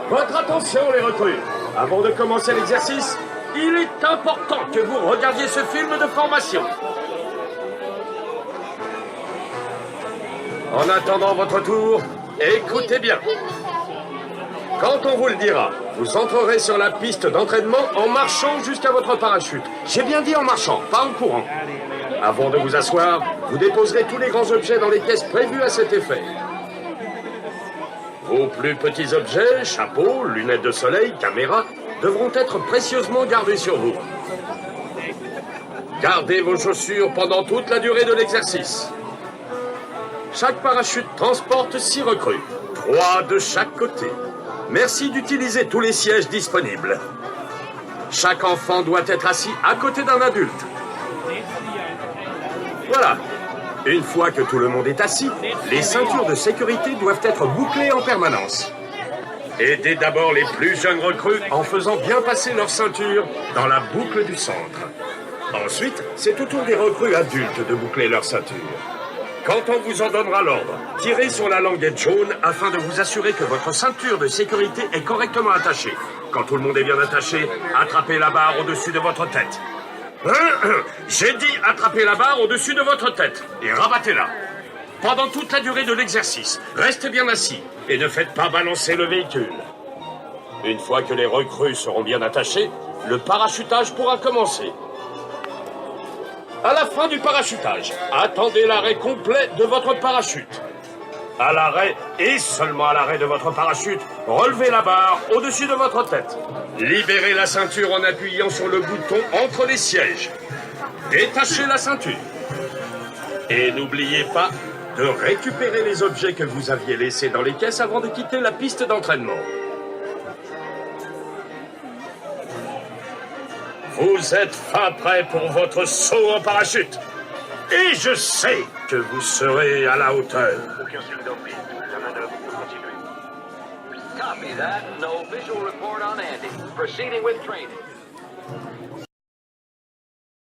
Votre attention, les recrues. Avant de commencer l'exercice, il est important que vous regardiez ce film de formation. En attendant votre tour, écoutez bien. Quand on vous le dira, vous entrerez sur la piste d'entraînement en marchant jusqu'à votre parachute. J'ai bien dit en marchant, pas en courant. Avant de vous asseoir, vous déposerez tous les grands objets dans les caisses prévues à cet effet. Vos plus petits objets, chapeaux, lunettes de soleil, caméra, devront être précieusement gardés sur vous. Gardez vos chaussures pendant toute la durée de l'exercice. Chaque parachute transporte 6 recrues, 3 de chaque côté. Merci d'utiliser tous les sièges disponibles. Chaque enfant doit être assis à côté d'un adulte. Voilà. Une fois que tout le monde est assis, les ceintures de sécurité doivent être bouclées en permanence. Aidez d'abord les plus jeunes recrues en faisant bien passer leur ceinture dans la boucle du centre. Ensuite, c'est au tour des recrues adultes de boucler leur ceinture. Quand on vous en donnera l'ordre, tirez sur la languette jaune afin de vous assurer que votre ceinture de sécurité est correctement attachée. Quand tout le monde est bien attaché, attrapez la barre au-dessus de votre tête. J'ai dit attrapez la barre au-dessus de votre tête et rabattez-la. Pendant toute la durée de l'exercice, restez bien assis et ne faites pas balancer le véhicule. Une fois que les recrues seront bien attachées, le parachutage pourra commencer. À la fin du parachutage, attendez l'arrêt complet de votre parachute. À l'arrêt, et seulement à l'arrêt de votre parachute, relevez la barre au-dessus de votre tête. Libérez la ceinture en appuyant sur le bouton entre les sièges. Détachez la ceinture. Et n'oubliez pas de récupérer les objets que vous aviez laissés dans les caisses avant de quitter la piste d'entraînement. Vous êtes fin prêt pour votre saut en parachute. Et je sais que vous serez à la hauteur. Aucun signe d'emprise. La manœuvre peut continuer. Copy that. No visual report on Andy. Proceeding with training.